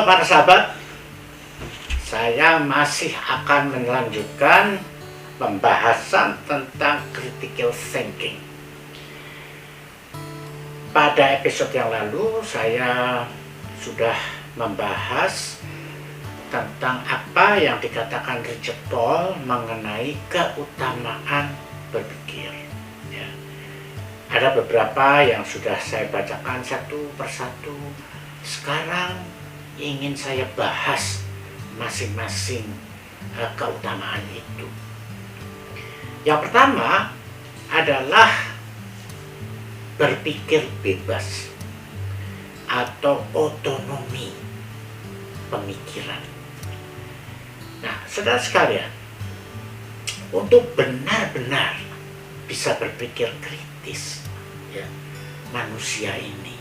Halo para sahabat, saya masih akan melanjutkan pembahasan tentang critical thinking. Pada episode yang lalu saya sudah membahas tentang apa yang dikatakan Richard Toll mengenai keutamaan berpikir. Ya. Ada beberapa yang sudah saya bacakan satu persatu. Sekarang ingin saya bahas masing-masing keutamaan itu. Yang pertama adalah berpikir bebas atau otonomi pemikiran. Nah, saudara sekalian, untuk benar-benar bisa berpikir kritis, ya, manusia ini,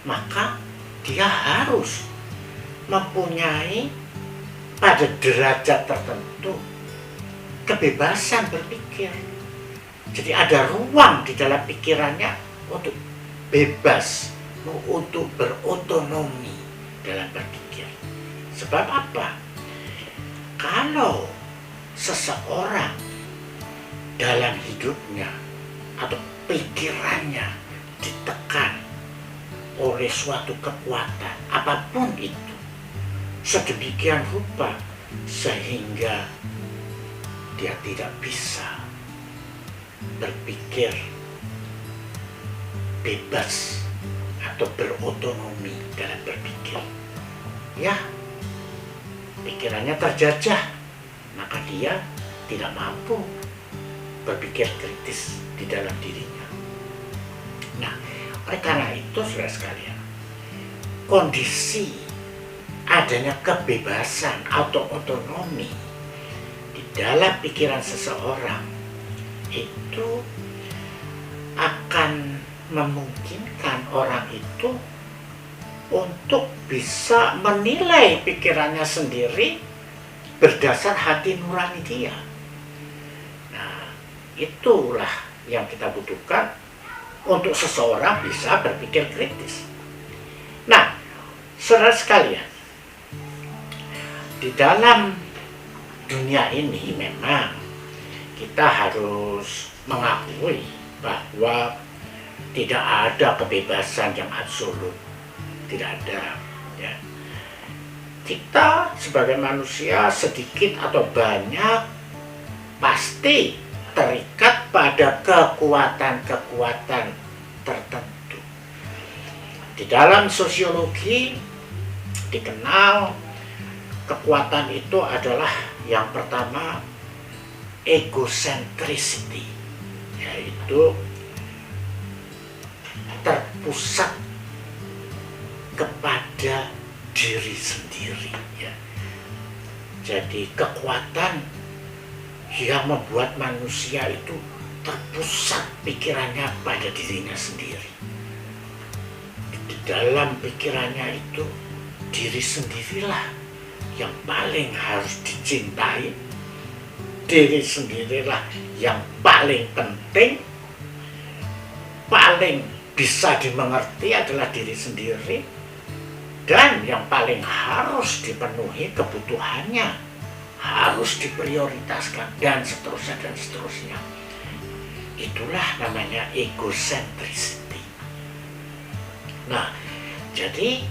maka dia harus mempunyai pada derajat tertentu kebebasan berpikir. Jadi ada ruang di dalam pikirannya untuk bebas, untuk berotonomi dalam berpikir. Sebab apa? Kalau seseorang dalam hidupnya atau pikirannya ditekan oleh suatu kekuatan apapun itu sedemikian rupa sehingga dia tidak bisa berpikir bebas atau berotonomi dalam berpikir, ya, pikirannya terjajah, maka dia tidak mampu berpikir kritis di dalam dirinya. Nah, oleh karena itu, saudara sekalian, kondisi adanya kebebasan atau otonomi di dalam pikiran seseorang itu akan memungkinkan orang itu untuk bisa menilai pikirannya sendiri berdasar hati nurani dia. Nah, itulah yang kita butuhkan untuk seseorang bisa berpikir kritis. Nah, saudara sekalian, di dalam dunia ini memang kita harus mengakui bahwa tidak ada kebebasan yang absolut, tidak ada. Ya. Kita sebagai manusia sedikit atau banyak pasti terikat pada kekuatan-kekuatan tertentu. Di dalam sosiologi dikenal kekuatan itu adalah yang pertama egocentricity, yaitu terpusat kepada diri sendiri. Ya. Jadi kekuatan yang membuat manusia itu terpusat pikirannya pada dirinya sendiri. Di dalam pikirannya itu, diri sendirilah yang paling harus dicintai, diri sendirilah yang paling penting, paling bisa dimengerti adalah diri sendiri, dan yang paling harus dipenuhi kebutuhannya, harus diprioritaskan, dan seterusnya dan seterusnya. Itulah namanya egocentricity. Nah, jadi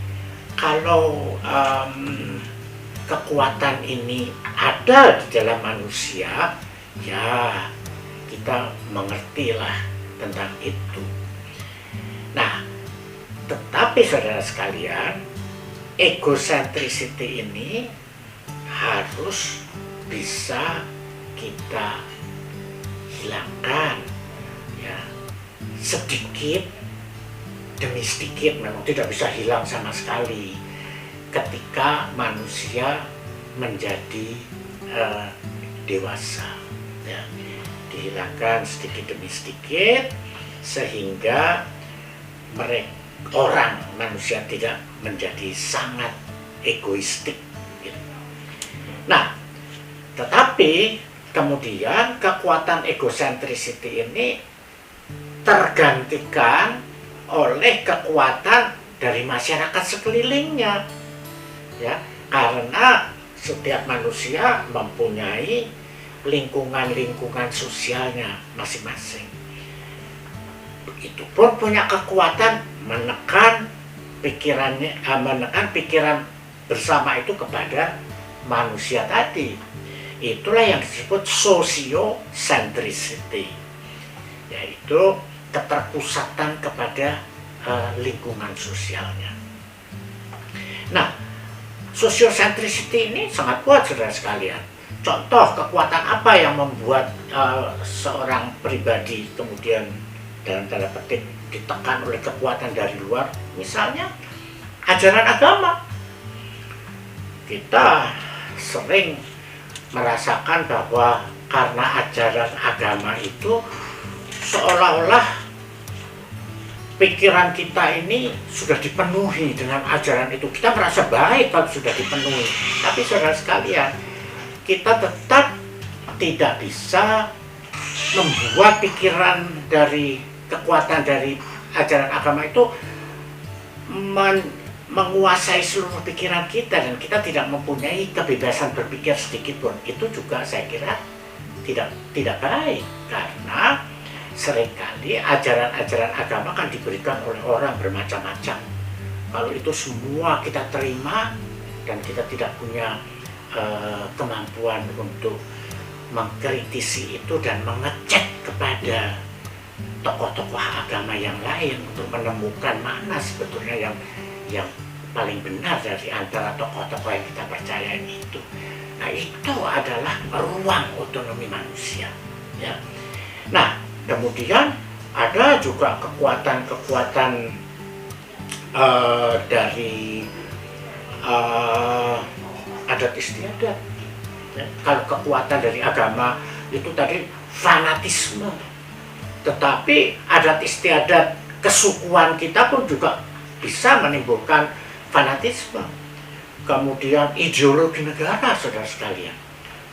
kalau kekuatan ini ada di dalam manusia, ya kita mengertilah tentang itu. Nah, tetapi saudara sekalian, egocentricity ini harus bisa kita hilangkan, ya, sedikit demi sedikit. Memang tidak bisa hilang sama sekali ketika manusia menjadi dewasa, ya, dihilangkan sedikit demi sedikit sehingga manusia tidak menjadi sangat egoistik. Nah, tetapi kemudian kekuatan egocentricity ini tergantikan oleh kekuatan dari masyarakat sekelilingnya, ya, karena setiap manusia mempunyai lingkungan sosialnya masing-masing. Itu pun punya kekuatan menekan pikiran bersama itu kepada manusia tadi. Itulah yang disebut sociocentricity, yaitu keterpusatan kepada lingkungan sosialnya. Nah, sociocentricity ini sangat kuat, saudara sekalian. Contoh kekuatan apa yang membuat seorang pribadi kemudian dalam tanda petik ditekan oleh kekuatan dari luar? Misalnya ajaran agama. Kita sering merasakan bahwa karena ajaran agama itu seolah-olah pikiran kita ini sudah dipenuhi dengan ajaran itu. Kita merasa baik kalau sudah dipenuhi. Tapi saudara sekalian, kita tetap tidak bisa membuat pikiran dari kekuatan dari ajaran agama itu menguasai seluruh pikiran kita, dan kita tidak mempunyai kebebasan berpikir sedikit pun. Itu juga saya kira tidak baik, karena seringkali ajaran-ajaran agama kan diberikan oleh orang bermacam-macam. Kalau itu semua kita terima dan kita tidak punya kemampuan untuk mengkritisi itu dan mengecek kepada tokoh-tokoh agama yang lain untuk menemukan mana sebetulnya yang paling benar dari antara tokoh-tokoh yang kita percaya itu. Nah, itu adalah ruang otonomi manusia, ya. Nah, kemudian ada juga kekuatan-kekuatan dari adat istiadat. Ya, kalau kekuatan dari agama itu tadi fanatisme, tetapi adat istiadat kesukuan kita pun juga bisa menimbulkan fanatisme. Kemudian ideologi negara, saudara sekalian,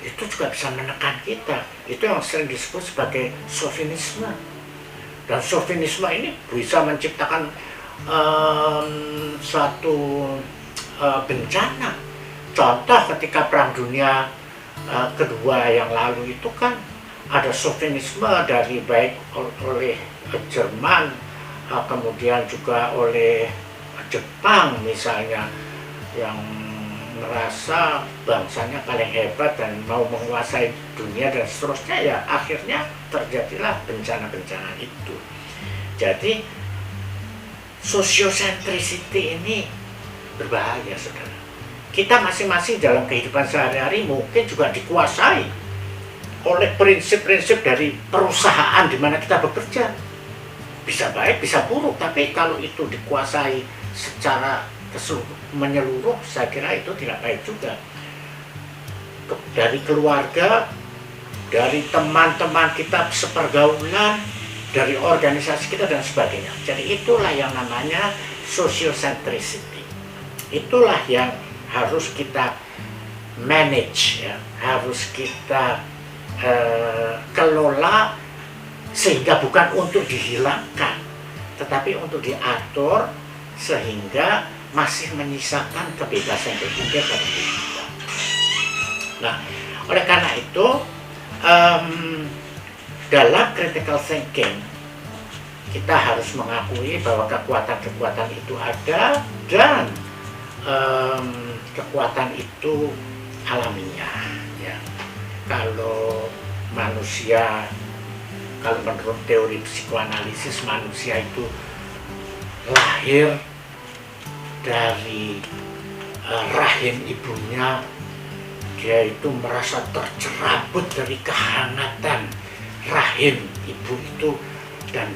itu juga bisa menekan kita. Itu yang sering disebut sebagai sovinisme. Dan sovinisme ini bisa menciptakan suatu bencana. Contoh ketika Perang Dunia Kedua yang lalu itu kan ada sovinisme dari baik oleh Jerman, kemudian juga oleh Jepang misalnya, yang merasa bangsanya paling hebat dan mau menguasai dunia dan seterusnya. Ya akhirnya terjadilah bencana-bencana itu. Jadi sociocentricity ini berbahaya, saudara. Kita masing-masing dalam kehidupan sehari-hari mungkin juga dikuasai oleh prinsip-prinsip dari perusahaan di mana kita bekerja. Bisa baik, bisa buruk, tapi kalau itu dikuasai secara menyeluruh, saya kira itu tidak baik juga. Dari keluarga, dari teman-teman kita sepergaulan, dari organisasi kita dan sebagainya. Jadi itulah yang namanya sociocentricity. Itulah yang harus kita manage, ya, harus kita kelola, sehingga bukan untuk dihilangkan, tetapi untuk diatur sehingga masih menyisakan kebebasan berpikir pada diri kita. Nah, oleh karena itu dalam critical thinking kita harus mengakui bahwa kekuatan-kekuatan itu ada, dan kekuatan itu alamiah, ya. Kalau manusia, kalau menurut teori psikoanalisis, manusia itu lahir dari rahim ibunya, dia itu merasa tercerabut dari kehangatan rahim ibu itu, dan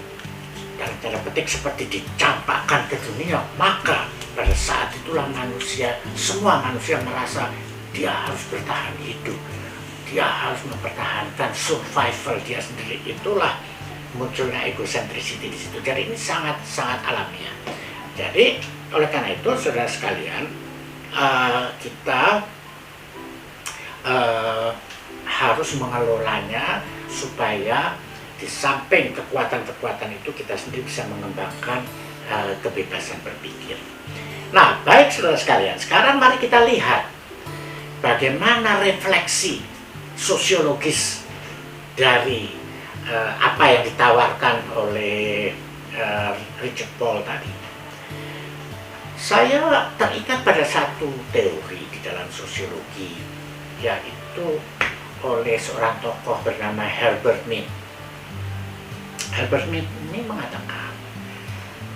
dalam tanda petik seperti dicampakkan ke dunia. Maka pada saat itulah semua manusia merasa dia harus bertahan hidup, dia harus mempertahankan survival dia sendiri. Itulah munculnya egocentricity di situ. Jadi ini sangat alamiah. Jadi oleh karena itu, saudara sekalian, kita harus mengelolanya supaya di samping kekuatan-kekuatan itu kita sendiri bisa mengembangkan kebebasan berpikir. Nah, baik saudara sekalian, sekarang mari kita lihat bagaimana refleksi sosiologis dari apa yang ditawarkan oleh Richard Paul tadi. Saya teringat pada satu teori di dalam sosiologi, yaitu oleh seorang tokoh bernama Herbert Mead. Herbert Mead ini mengatakan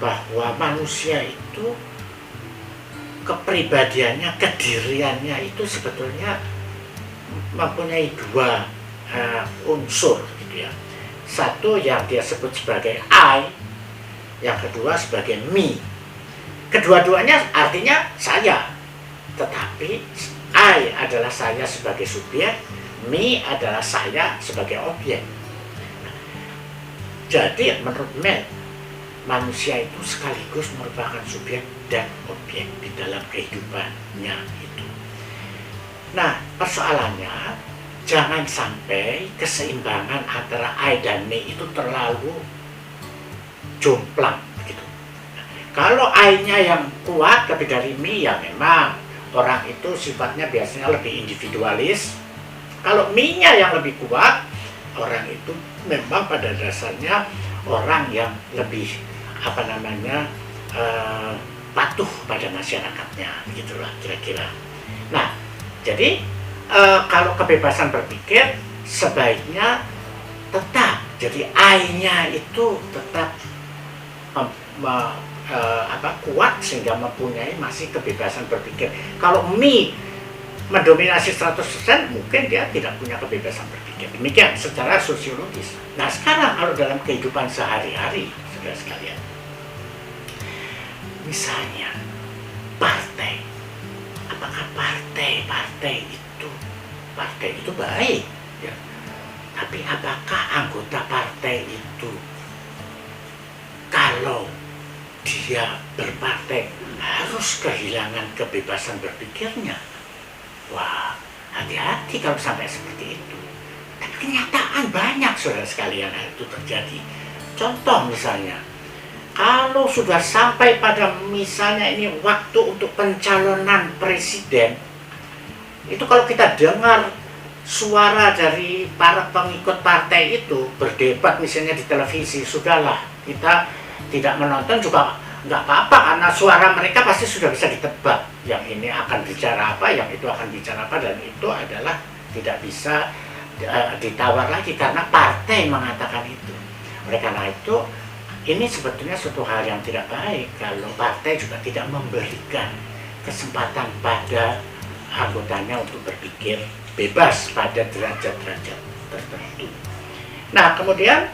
bahwa manusia itu kepribadiannya, kediriannya itu sebetulnya mempunyai dua unsur gitu ya. Satu yang dia sebut sebagai I, yang kedua sebagai me. Kedua-duanya artinya saya, tetapi I adalah saya sebagai subjek, me adalah saya sebagai objek. Jadi menurut Mead, manusia itu sekaligus merupakan subjek dan objek di dalam kehidupannya itu. Nah, persoalannya jangan sampai keseimbangan antara I dan me itu terlalu jomplang begitu. Kalau I-nya yang kuat lebih dari me, ya memang orang itu sifatnya biasanya lebih individualis. Kalau me-nya yang lebih kuat, orang itu memang pada dasarnya orang yang lebih patuh pada masyarakatnya, begitulah kira-kira. Nah, jadi kalau kebebasan berpikir sebaiknya tetap, jadi I-nya itu tetap kuat sehingga mempunyai masih kebebasan berpikir. Kalau me mendominasi 100%, mungkin dia tidak punya kebebasan berpikir. Demikian secara sosiologis. Nah, sekarang kalau dalam kehidupan sehari-hari, saudara sekalian, misalnya partai, apakah partai itu baik ya? Tapi apakah anggota partai itu kalau dia berpartai harus kehilangan kebebasan berpikirnya? Wah, hati-hati kalau sampai seperti itu. Tapi kenyataan banyak saudara sekalian itu terjadi. Contoh misalnya, kalau sudah sampai pada misalnya ini waktu untuk pencalonan presiden, itu kalau kita dengar suara dari para pengikut partai itu berdebat misalnya di televisi, sudahlah, kita tidak menonton juga nggak apa-apa, karena suara mereka pasti sudah bisa ditebak. Yang ini akan bicara apa, yang itu akan bicara apa, dan itu adalah tidak bisa ditawar lagi karena partai mengatakan itu. Oleh karena itu, ini sebetulnya suatu hal yang tidak baik kalau partai juga tidak memberikan kesempatan pada anggotanya untuk berpikir bebas pada derajat-derajat tertentu. Nah, kemudian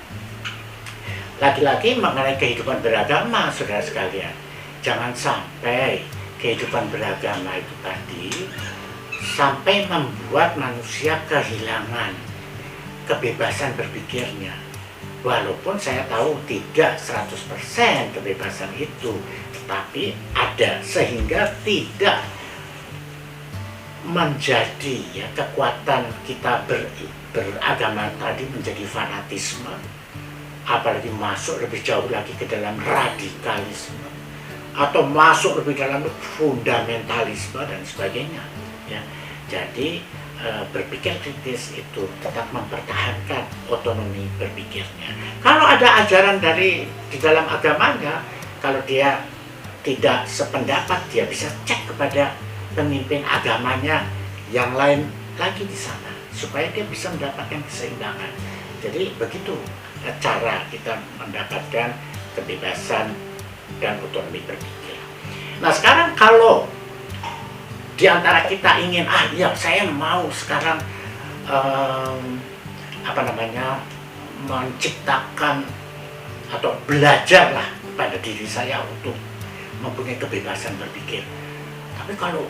lagi-lagi mengenai kehidupan beragama, saudara sekalian, jangan sampai kehidupan beragama itu tadi sampai membuat manusia kehilangan kebebasan berpikirnya. Walaupun saya tahu tidak 100% kebebasan itu, tetapi ada, sehingga tidak menjadi ya, kekuatan kita beragama tadi menjadi fanatisme, apalagi masuk lebih jauh lagi ke dalam radikalisme atau masuk lebih dalam fundamentalisme dan sebagainya ya. Jadi berpikir kritis itu tetap mempertahankan otonomi berpikirnya. Kalau ada ajaran di dalam agamanya, kalau dia tidak sependapat, dia bisa cek kepada pemimpin agamanya yang lain lagi di sana supaya dia bisa mendapatkan keseimbangan. Jadi begitu cara kita mendapatkan kebebasan dan otonomi berpikir. Nah, sekarang kalau di antara kita ingin, saya mau sekarang menciptakan atau belajarlah pada diri saya untuk mempunyai kebebasan berpikir. Tapi kalau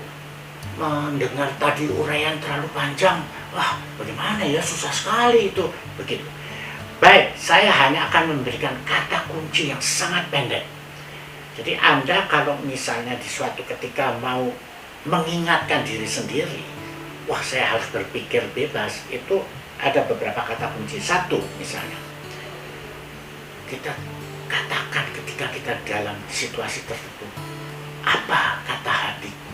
mendengar tadi uraian terlalu panjang, wah bagaimana ya, susah sekali itu, begitu. Baik, saya hanya akan memberikan kata kunci yang sangat pendek. Jadi Anda kalau misalnya di suatu ketika mau mengingatkan diri sendiri, wah saya harus berpikir bebas, itu ada beberapa kata kunci. Satu misalnya, kita katakan ketika ketika kita dalam situasi tertentu, apa kata hatiku?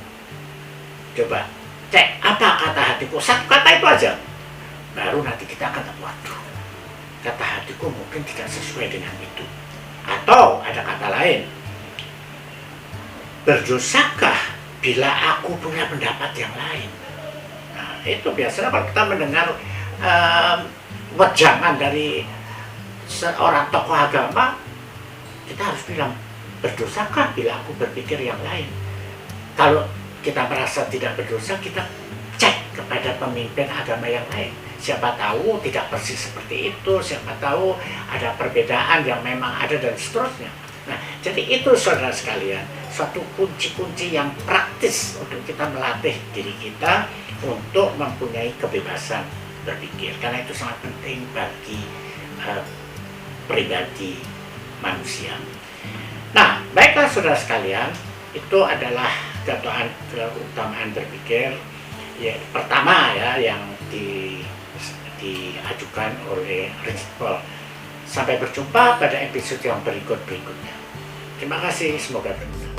Coba cek apa kata hatiku, satu kata itu aja. Baru nanti kita akan tahu, waduh, kata hatiku mungkin tidak sesuai dengan itu. Atau ada kata lain, berdosakah bila aku punya pendapat yang lain? Nah, itu biasanya kalau kita mendengar wejangan dari seorang tokoh agama, kita harus bilang, berdosakah bila aku berpikir yang lain? Kalau kita merasa tidak berdosa, kita cek kepada pemimpin agama yang lain. Siapa tahu tidak persis seperti itu, siapa tahu ada perbedaan yang memang ada dan seterusnya. Nah, jadi itu saudara sekalian, suatu kunci-kunci yang praktis untuk kita melatih diri kita untuk mempunyai kebebasan berpikir. Karena itu sangat penting bagi pribadi manusia. Nah, baiklah saudara sekalian, itu adalah keutamaan berpikir pertama yang diajukan oleh Richard Paul. Sampai berjumpa pada episode yang berikutnya. Terima kasih, semoga berguna.